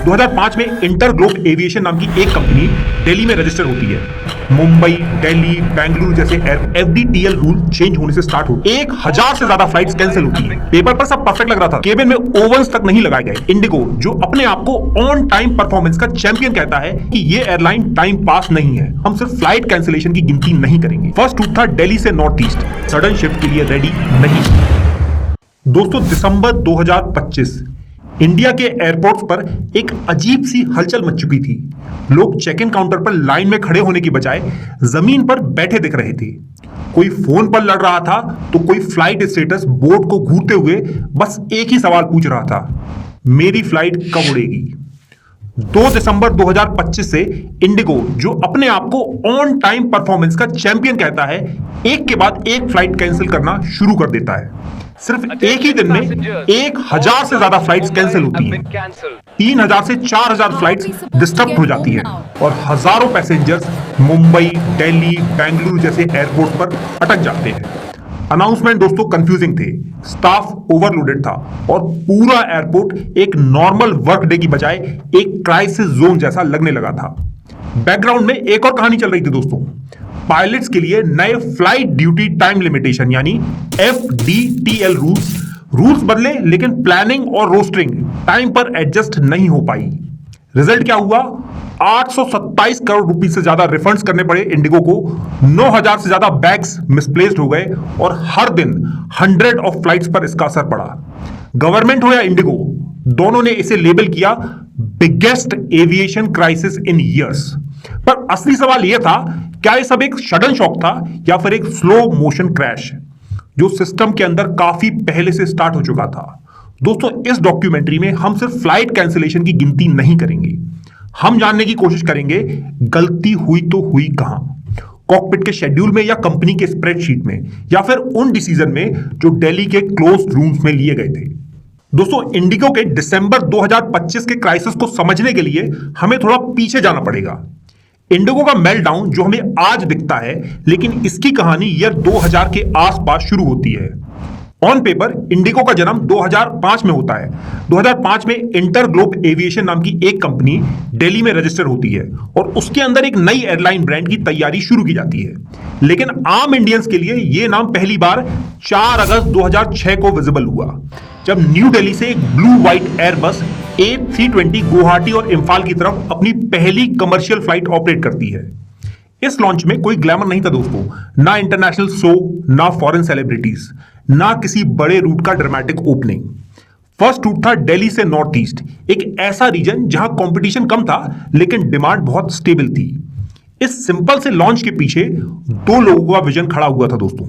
2005 में InterGlobe aviation नाम की एक कंपनी दिल्ली में रजिस्टर होती है। मुंबई, दिल्ली, बेंगलुरु जैसे एफडीटीएल रूल चेंज होने से स्टार्ट हो 1000 से ज्यादा फ्लाइट्स कैंसिल होती है। पेपर पर सब परफेक्ट लग रहा था, केबिन में ओवंस तक नहीं लगाए गए। इंडिगो जो अपने आप को ऑन टाइम परफॉर्मेंस का चैंपियन कहता है कि ये एयरलाइन टाइम पास नहीं है, हम सिर्फ फ्लाइट कैंसिलेशन की गिनती नहीं करेंगे। फर्स्ट रूट था दिल्ली से नॉर्थ ईस्ट, सडन शिफ्ट के लिए रेडी नहीं। दोस्तों, दिसंबर 2025 इंडिया के एयरपोर्ट्स पर एक अजीब सी हलचल मच चुकी थी। लोग चेक इन काउंटर पर लाइन में खड़े होने की बजाय जमीन पर बैठे दिख रहे थे। कोई फोन पर लड़ रहा था तो कोई फ्लाइट स्टेटस बोर्ड को घूरते हुए बस एक ही सवाल पूछ रहा था, मेरी फ्लाइट कब उड़ेगी। 2 दिसंबर 2025 से इंडिगो जो अपने आप को ऑन टाइम परफॉर्मेंस का चैंपियन कहता है, एक के बाद एक फ्लाइट कैंसिल करना शुरू कर देता है। सिर्फ एक ही दिन में 1000 से ज्यादा फ्लाइट्स कैंसिल होती हैं, 3000 से 4000 फ्लाइट्स डिस्टर्ब हो जाती है और हजारों पैसेंजर्स मुंबई, दिल्ली, बेंगलुरु जैसे एयरपोर्ट पर अटक जाते हैं। अनाउंसमेंट दोस्तों कंफ्यूजिंग थे, स्टाफ ओवरलोडेड था और पूरा एयरपोर्ट एक नॉर्मल वर्क डे की बजाय एक क्राइसिस जोन जैसा लगने लगा था। बैकग्राउंड में एक और कहानी चल रही थी दोस्तों। पायलट्स के लिए नए फ्लाइट ड्यूटी टाइम लिमिटेशन यानी एफडीटीएल रूल्स बदले, लेकिन प्लानिंग और रोस्टरिंग टाइम पर एडजस्ट नहीं हो पाई। रिजल्ट क्या हुआ? 827 करोड़ रुपए से ज्यादा रिफंड्स करने पड़े इंडिगो को, 9000 से ज्यादा बैग्स मिसप्लेस्ड हो गए और हर दिन 100 ऑफ फ्लाइट्स पर इसका असर पड़ा। गवर्नमेंट हो या इंडिगो, दोनों ने इसे लेबल किया biggest aviation crisis in years. पर असली सवाल यह था, क्या ये सब एक सडन शॉक था या फिर एक स्लो मोशन क्रैश जो सिस्टम के अंदर काफी पहले से स्टार्ट हो चुका था। दोस्तों, इस डॉक्यूमेंट्री में हम सिर्फ फ्लाइट कैंसिलेशन की गिनती नहीं करेंगे, हम जानने की कोशिश करेंगे गलती हुई तो हुई कहां, कॉकपिट के शेड्यूल में या कंपनी के स्प्रेडशीट में या फिर उन डिसीजन में जो दिल्ली के क्लोज्ड रूम्स में लिए गए थे। दोस्तों, इंडिगो के दिसंबर 2025 के क्राइसिस को समझने के लिए हमें थोड़ा पीछे जाना पड़ेगा। इंडिगो का मेल्टडाउन जो हमें आज दिखता है, लेकिन इसकी कहानी ईयर 2000 के आसपास शुरू होती है। ऑन पेपर इंडिगो का जन्म 2005 में होता है। 2005 में इंटरग्लोब एविएशन नाम की एक कंपनी दिल्ली में रजिस्टर होती है और उसके अंदर एक नई एयरलाइन ब्रांड की तैयारी शुरू की जाती है। लेकिन आम इंडियंस के लिए यह नाम पहली बार 4 अगस्त 2006 को विजिबल हुआ, जब न्यू दिल्ली से एक blue white Airbus A320 Guwahati और इम्फाल की तरफ अपनी पहली कमर्शियल फ्लाइट ऑपरेट करती है। इस लॉन्च में कोई ग्लैमर नहीं था दोस्तों, ना इंटरनेशनल शो, ना फॉरेन सेलिब्रिटीज, ना किसी बड़े रूट का ड्रामेटिक ओपनिंग। फर्स्ट रूट था दिल्ली से नॉर्थ ईस्ट, एक ऐसा रीजन जहां कंपटीशन कम था लेकिन डिमांड बहुत स्टेबल थी। इस सिंपल से लॉन्च के पीछे 2 लोगों का विजन खड़ा हुआ था दोस्तों।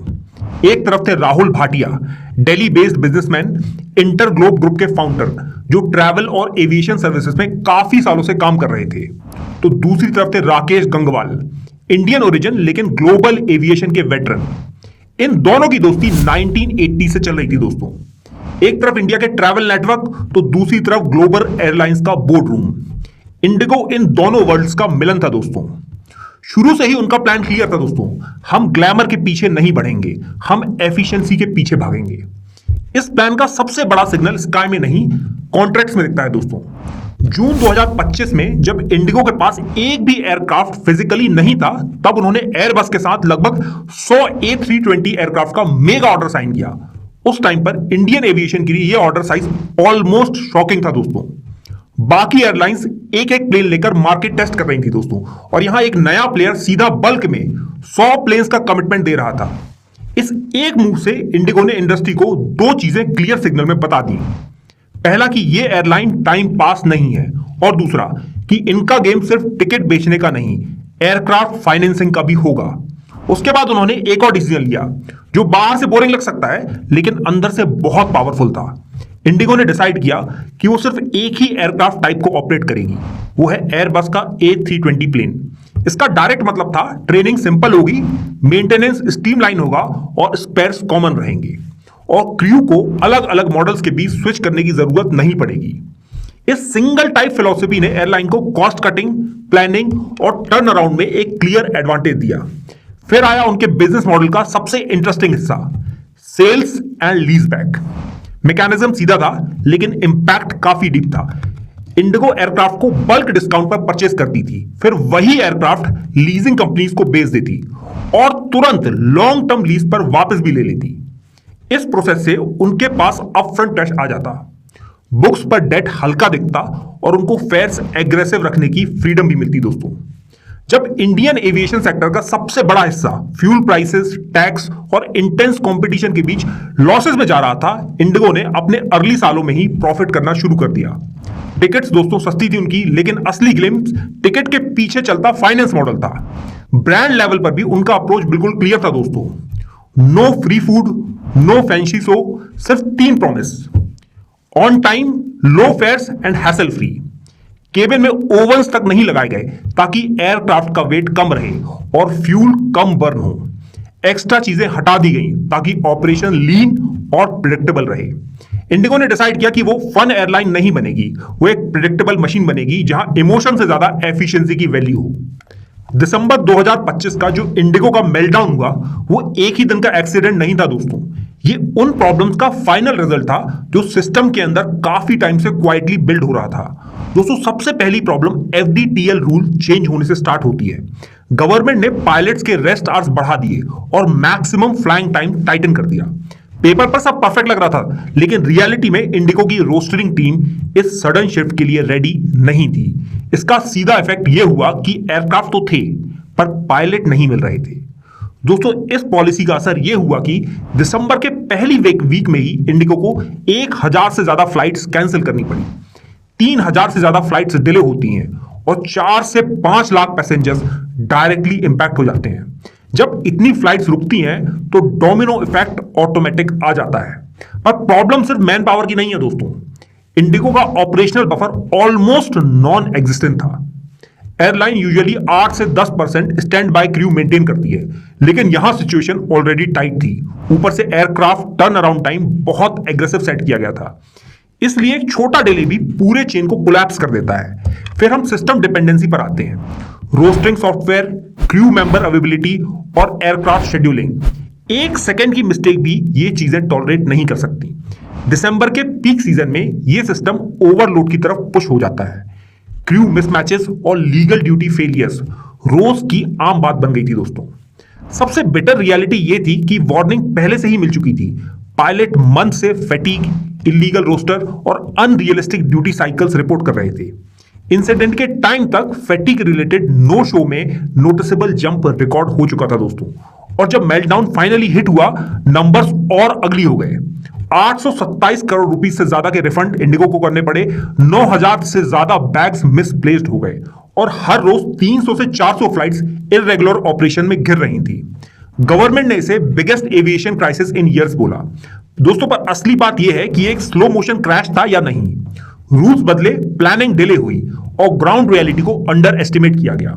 एक तरफ थे Rahul Bhatia, Delhi based businessman, InterGlobe group के फाउंडर जो ट्रैवल और एविएशन सर्विसेज में काफी सालों से काम कर रहे थे। तो दूसरी तरफ थे राकेश गंगवाल, इंडियन ओरिजिन लेकिन ग्लोबल एविएशन के वेटरन। इन दोनों की दोस्ती 1980 से चल रही थी दोस्तों। एक तरफ इंडिया के ट्रैवल नेटवर्क तो दूसरी तरफ ग्लोबल एयरलाइंस का बोर्ड रूम। इंडिगो इन दोनों वर्ल्ड्स का मिलन था दोस्तों। शुरू से ही उनका प्लान क्लियर था दोस्तों, हम ग्लैमर के पीछे नहीं बढ़ेंगे, हम एफिशिएंसी के पीछे भागेंगे। इस प्लान का सबसे बड़ा सिग्नल स्काई में नहीं, कॉन्ट्रैक्ट्स में दिखता है दोस्तों। जून 2025 में जब इंडिगो के पास एक भी एयरक्राफ्ट फिजिकली नहीं था, तब उन्होंने एयरबस के साथ लगभग 100 A320 एयरक्राफ्ट का मेगा ऑर्डर साइन किया। उस टाइम पर इंडियन एविएशन के लिए यह ऑर्डर साइज ऑलमोस्ट शॉकिंग था दोस्तों। बाकी एयरलाइंस एक एक प्लेन लेकर मार्केट टेस्ट कर रही थी दोस्तों, और यहां एक नया प्लेयर सीधा बल्क में 100 प्लेन्स का कमिटमेंट दे रहा था। इस एक मूव से इंडिगो ने इंडस्ट्री को 2 चीजें क्लियर सिग्नल में बता दी। पहला कि ये एयरलाइन टाइम पास नहीं है, और दूसरा कि इनका गेम सिर्फ टिकट बेचने का नहीं, एयरक्राफ्ट फाइनेंसिंग का भी होगा। उसके बाद उन्होंने एक और डिसीजन लिया जो बाहर से बोरिंग लग सकता है लेकिन अंदर से बहुत पावरफुल था। इंडिगो ने डिसाइड किया कि वो सिर्फ एक ही एयरक्राफ्ट टाइप को ऑपरेट करेगी, वो है एयरबस का A320 प्लेन। इसका डायरेक्ट मतलब था ट्रेनिंग सिंपल होगी, मेंटेनेंस स्ट्रीमलाइन होगा और स्पेयर्स कॉमन रहेंगे, और क्रू को अलग अलग मॉडल्स के बीच स्विच करने की जरूरत नहीं पड़ेगी। इस सिंगल टाइप फिलॉसफी ने एयरलाइन को कॉस्ट कटिंग, प्लानिंग और टर्न अराउंड में एक क्लियर एडवांटेज दिया। फिर आया उनके बिजनेस मॉडल का सबसे इंटरेस्टिंग हिस्सा, sales and lease back. Mechanism सीधा था लेकिन इंपैक्ट काफी डीप था। इंडिगो एयरक्राफ्ट को बल्क डिस्काउंट पर परचेस करती थी, फिर वही एयरक्राफ्ट लीजिंग कंपनीज को बेच देती और तुरंत लॉन्ग टर्म लीज पर वापस भी ले लेती। इस प्रोसेस से उनके पास अपफ्रंट कैश आ जाता, बुक्स पर डेट हल्का दिखता और उनको फेयर्स एग्रेसिव रखने की फ्रीडम भी मिलती। दोस्तों, जब इंडियन एविएशन सेक्टर का सबसे बड़ा हिस्सा फ्यूल प्राइसेस, टैक्स और इंटेंस कंपटीशन के बीच लॉसेस में जा रहा था, इंडिगो ने अपने अर्ली सालों में ही प्रॉफिट करना शुरू कर दिया। टिकट्स दोस्तों सस्ती थी उनकी, लेकिन असली ग्लिम्स टिकट के पीछे चलता फाइनेंस मॉडल था। ब्रांड लेवल पर भी उनका अप्रोच बिल्कुल क्लियर था दोस्तों। No free food, no fancy show, सिर्फ 3 promise: on time, low fares and hassle free. Cabin में ओवंस तक नहीं लगाए गए ताकि एयरक्राफ्ट का वेट कम रहे और फ्यूल कम बर्न हो। एक्स्ट्रा चीजें हटा दी गई ताकि ऑपरेशन लीन और प्रिडिक्टेबल रहे। इंडिगो ने डिसाइड किया कि वो फन एयरलाइन नहीं बनेगी, वो एक प्रिडिक्टेबल मशीन बनेगी जहां इमोशन से ज्यादा एफिशिएंसी की वैल्यू हो। दिसंबर 2025 का जो इंडिगो का मेल्टडाउन हुआ, वो एक ही दिन का एक्सीडेंट नहीं था दोस्तों। ये उन प्रॉब्लम्स का फाइनल रिजल्ट था जो सिस्टम के अंदर काफी टाइम से क्वाइटली बिल्ड हो रहा था। दोस्तों, सबसे पहली प्रॉब्लम FDTL रूल चेंज होने से स्टार्ट होती है। गवर्नमेंट ने पायलट्स के रेस्ट आवर्स बढ़ा दिए और मैक्सिमम फ्लाइंग टाइम टाइटन कर दिया। पेपर पर सब परफेक्ट लग रहा था, लेकिन रियलिटी में इंडिगो की रोस्टरिंग टीम इस सडन शिफ्ट के लिए रेडी नहीं थी। इसका सीधा इफेक्ट यह हुआ कि एयरक्राफ्ट तो थे, पर पायलट नहीं मिल रहे थे। दोस्तों, इस पॉलिसी का असर यह हुआ कि दिसंबर के पहली वीक में ही इंडिगो को 1000 से ज्यादा फ्लाइट्स कैंसिल करनी पड़ी। 3000 से ज्यादा फ्लाइट्स डिले होती हैं और 4 से 5 लाख पैसेंजर्स डायरेक्टली इंपैक्ट हो जाते हैं। जब इतनी फ्लाइट्स रुकती हैं तो डोमिनो इफेक्ट ऑटोमेटिक आ जाता है। पर प्रॉब्लम सिर्फ मैन पावर की नहीं है दोस्तों। इंडिगो का operational buffer almost non existent था। एयरलाइन यूजुअली 8 से 10% स्टैंड बाय क्रू मेंटेन करती है, लेकिन यहां सिचुएशन ऑलरेडी टाइट थी। ऊपर से एयरक्राफ्ट टर्न अराउंड टाइम बहुत एग्रेसिव सेट किया गया था, इसलिए एक छोटा डिले भी पूरे चेन को कोलैप्स कर देता है। फिर हम सिस्टम डिपेंडेंसी पर आते हैं। Rostering software, crew member availability और एयरक्राफ्ट शेड्यूलिंग। 1 सेकंड की मिस्टेक भी ये चीजें टॉलरेट नहीं कर सकती। दिसंबर के पीक सीजन में ये सिस्टम ओवरलोड की तरफ पुश हो जाता है। क्रू मिसमैचेस और लीगल ड्यूटी फेलियर्स रोज की आम बात बन गई थी दोस्तों। सबसे बेटर रियलिटी ये थी कि वार्निंग पहले से ही मिल चुकी थी। पायलट मंथ से फैटीग, इलीगल रोस्टर और अनरियलिस्टिक ड्यूटी साइकिल्स रिपोर्ट कर रहे थे। इंसिडेंट के टाइम तक फैटीग रिलेटेड नो शो में नोटिसेबल जंप रिकॉर्ड हो चुका था दोस्तों। और जब मेल्टडाउन फाइनली हिट हुआ, नंबर्स और अगली हो गए। 827 करोड़ रुपीस से ज्यादा के रिफंड इंडिगो को करने पड़े। 9000 से ज्यादा बैग्स मिसप्लेस्ड हो गए और हर रोज 300 से 400 फ्लाइट्स इररेगुलर ऑपरेशन में गिर रही थी। गवर्नमेंट ने इसे biggest aviation crisis in years बोला दोस्तों। पर असली बात यह है कि एक स्लो मोशन क्रैश था या नहीं। रूल्स बदले, प्लानिंग डिले हुई और ग्राउंड रियलिटी को अंडर एस्टिमेट किया गया।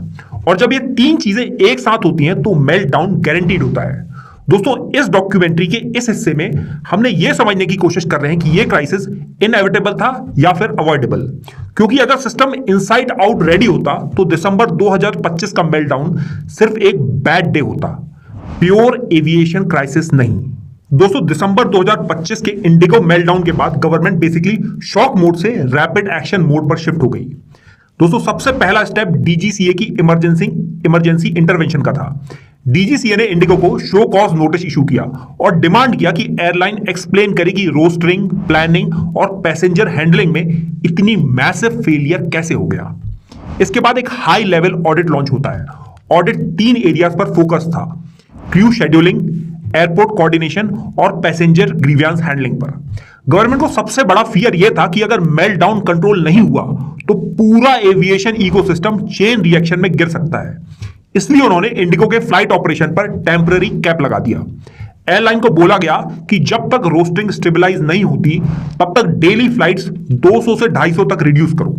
और जब ये 3 चीजें एक साथ होती हैं तो मेल्टडाउन गारंटीड होता है। दोस्तों, इस डॉक्यूमेंट्री के इस हिस्से में हमने यह समझने की कोशिश कर रहे हैं कि यह क्राइसिस इनएविटेबल था या फिर अवॉइडेबल। क्योंकि अगर सिस्टम इनसाइड आउट रेडी होता तो दिसंबर 2025 का मेल्टडाउन सिर्फ एक बैड डे होता, प्योर एविएशन क्राइसिस नहीं। दोस्तों, दिसंबर 2025 के इंडिगो मेल्टडाउन के बाद गवर्नमेंट बेसिकली शॉक मोड से रैपिड एक्शन मोड पर शिफ्ट हो गई। दोस्तों, सबसे पहला स्टेप DGCA की इमरजेंसी इंटरवेंशन का था। DGCA ने इंडिगो को शो कॉज नोटिस इशू किया और डिमांड किया कि एयरलाइन एक्सप्लेन करे कि रोस्टरिंग, प्लानिंग और पैसेंजर हैंडलिंग में इतनी मैसिव फेलियर कैसे हो गया। इसके बाद एक हाई लेवल ऑडिट लॉन्च होता है। ऑडिट 3 एरियाज पर फोकस था: क्रू शेड्यूलिंग, एयरपोर्ट कोऑर्डिनेशन और पैसेंजर ग्रीवियंस हैंडलिंग पर। गवर्नमेंट को सबसे बड़ा फियर यह था कि अगर मेल्टडाउन कंट्रोल नहीं हुआ तो पूरा एविएशन इकोसिस्टम चेन रिएक्शन में गिर सकता है। इसलिए उन्होंने इंडिगो के फ्लाइट ऑपरेशन पर टेम्पररी कैप लगा दिया। एयरलाइन को बोला गया कि जब तक रोस्टिंग स्टेबलाइज नहीं होती तब तक डेली फ्लाइट्स 200 से 250 तक रिड्यूस करो।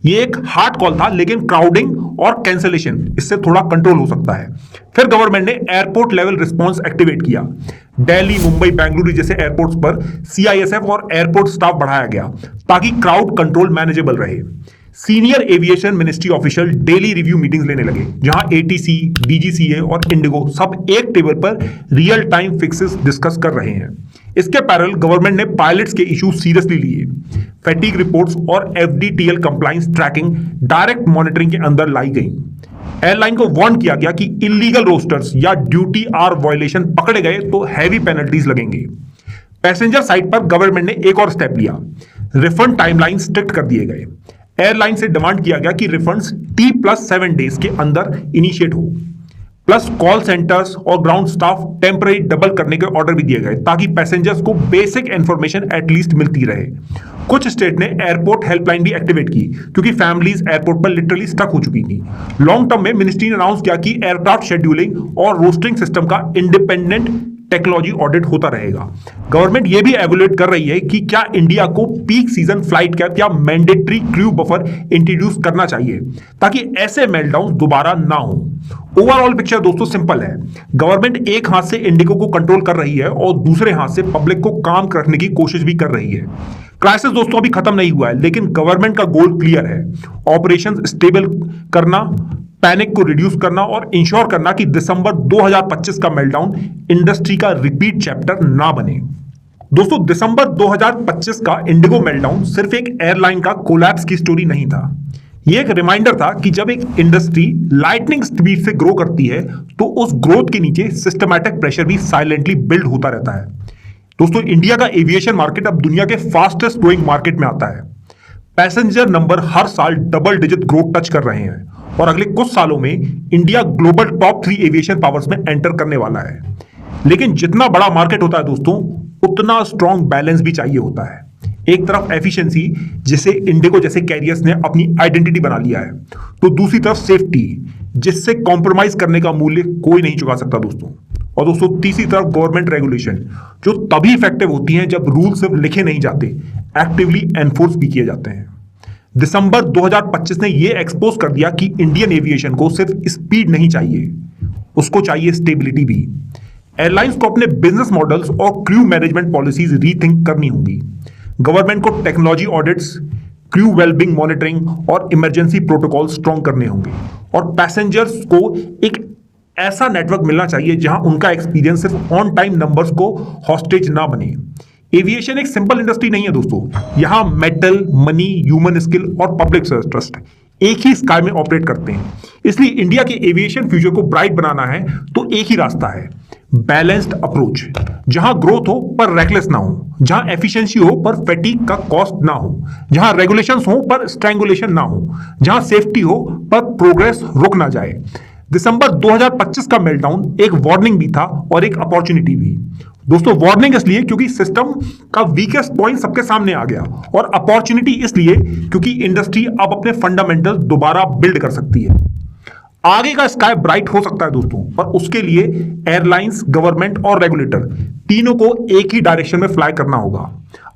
ये एक हार्ड कॉल था, लेकिन क्राउडिंग और कैंसिलेशन इससे थोड़ा कंट्रोल हो सकता है। फिर गवर्नमेंट ने एयरपोर्ट लेवल रिस्पांस एक्टिवेट किया। दिल्ली, मुंबई, बेंगलुरु जैसे एयरपोर्ट्स पर CISF और एयरपोर्ट स्टाफ बढ़ाया गया ताकि क्राउड कंट्रोल मैनेजेबल रहे। Senior aviation ministry official daily review meetings लेने लगे, जहां ATC, DGCA और इंडिगो सब एक टेबल पर रियल टाइम फिक्सेस डिस्कस कर रहे हैं। इसके पैरेलल गवर्नमेंट ने पायलट्स के इशू सीरियसली लिए। फैटिग रिपोर्ट्स और FDTL compliance trekking direct monitoring के अंदर लाई गई। एयरलाइन को वार्न किया गया कि इलीगल रोस्टर्स या ड्यूटी आर वायलेशन पकड़े गए तो हैवी पेनल्टीज लगेंगे। पैसेंजर साइड पर गवर्नमेंट ने एक और स्टेप लिया, रिफंड टाइमलाइन स्ट्रिक्ट कर दिए गए। एयरलाइन से डिमांड किया गया कि रिफंड्स T+7 डेज के अंदर इनिशिएट हो, प्लस कॉल सेंटर्स और ग्राउंड स्टाफ टेम्पररी डबल करने के ऑर्डर भी दिए गए ताकि पैसेंजर्स को बेसिक इंफॉर्मेशन एटलीस्ट मिलती रहे। कुछ स्टेट ने एयरपोर्ट हेल्पलाइन भी एक्टिवेट की क्योंकि फैमिलीज एयरपोर्ट पर लिटरली स्टक हो चुकी थी। लॉन्ग टर्म में मिनिस्ट्री ने अनाउंस किया कि एयरक्राफ्ट शेड्यूलिंग और रोस्टरिंग सिस्टम का इंडिपेंडेंट टेक्नोलॉजी ऑडिट होता रहेगा। गवर्नमेंट यह भी एवेल्युएट कर रही है कि क्या इंडिया को पीक सीजन फ्लाइट कैप या मैंडेटरी क्रू बफर इंट्रोड्यूस करना चाहिए ताकि ऐसे मेल्टडाउन दोबारा ना हो। ओवरऑल पिक्चर दोस्तों सिंपल है, गवर्नमेंट एक हाथ से इंडिगो को कंट्रोल कर रही है और दूसरे हाथ से पब्लिक को काम रखने की कोशिश भी कर रही है। क्राइसिस दोस्तों अभी खत्म नहीं हुआ है, लेकिन गवर्नमेंट का गोल क्लियर है, ऑपरेशन स्टेबल करना, पैनिक को रिड्यूस करना और इंश्योर करना कि दिसंबर 2025 का मेल्टडाउन इंडस्ट्री का रिपीट चैप्टर ना बने। दोस्तों दिसंबर 2025 का इंडिगो मेल्टडाउन सिर्फ एक एयरलाइन का कोलैप्स की स्टोरी नहीं था, यह एक रिमाइंडर था कि जब एक इंडस्ट्री लाइटनिंग स्पीड से ग्रो करती है तो उस ग्रोथ के नीचे सिस्टमैटिक प्रेशर भी साइलेंटली बिल्ड होता रहता है। दोस्तों इंडिया का एविएशन मार्केट अब दुनिया के फास्टेस्ट ग्रोइंग मार्केट में आता है। पैसेंजर नंबर हर साल डबल डिजिट ग्रोथ टच कर रहे हैं और अगले कुछ सालों में India global top 3 aviation powers में एंटर करने वाला है। लेकिन जितना बड़ा मार्केट होता है दोस्तों, उतना स्ट्रॉन्ग बैलेंस भी चाहिए होता है। एक तरफ एफिशिएंसी जिसे इंडिगो जैसे कैरियर्स ने अपनी आइडेंटिटी बना लिया है, तो दूसरी तरफ सेफ्टी जिससे कॉम्प्रोमाइज करने का मूल्य कोई नहीं चुका सकता दोस्तों। और दोस्तों तीसरी तरफ गवर्नमेंट रेगुलेशन जो तभी इफेक्टिव होती हैं जब रूल सिर्फ लिखे नहीं जाते, एक्टिवली एनफोर्स भी किए जाते हैं। दिसंबर 2025 ने यह एक्सपोज कर दिया कि इंडियन एविएशन को सिर्फ स्पीड नहीं चाहिए, उसको चाहिए स्टेबिलिटी भी। एयरलाइंस को अपने बिजनेस मॉडल्स और क्रू मैनेजमेंट पॉलिसीज रीथिंक करनी होगी। गवर्नमेंट को technology audits, crew wellbeing monitoring और इमरजेंसी प्रोटोकॉल स्ट्रॉन्ग करने होंगे। और पैसेंजर्स को एक ऐसा नेटवर्क मिलना चाहिए जहां उनका एक्सपीरियंस सिर्फ ऑन टाइम नंबर्स को हॉस्टेज ना बने। एविएशन एक सिंपल इंडस्ट्री नहीं है दोस्तों, यहां मेटल, मनी, ह्यूमन स्किल और पब्लिक ट्रस्ट एक ही स्काई में ऑपरेट करते हैं। इसलिए इंडिया के एविएशन फ्यूचर को ब्राइट बनाना है तो एक ही रास्ता है, बैलेंस्ड अप्रोच, जहां ग्रोथ हो पर रेकलेस ना हो, जहां एफिशिएंसी हो पर फैटिग का कॉस्ट ना हो, जहां रेगुलेशंस हो पर स्ट्रैंगुलेशन ना हो, जहां सेफ्टी हो पर प्रोग्रेस रुक ना जाए। दिसंबर 2025 का मेल्टडाउन एक वार्निंग भी था और एक अपॉर्चुनिटी भी। दोस्तों वार्निंग इसलिए क्योंकि सिस्टम का वीकेस्ट पॉइंट सबके सामने आ गया, और अपॉर्चुनिटी इसलिए क्योंकि इंडस्ट्री अब अपने फंडामेंटल दोबारा बिल्ड कर सकती है। आगे का स्काई ब्राइट हो सकता है दोस्तों, पर उसके लिए एयरलाइंस, गवर्नमेंट और रेगुलेटर तीनों को एक ही डायरेक्शन में फ्लाई करना होगा।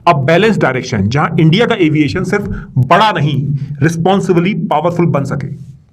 अब बैलेंस डायरेक्शन जहां इंडिया का एविएशन सिर्फ बड़ा नहीं, रिस्पॉन्सिबली पावरफुल बन सके।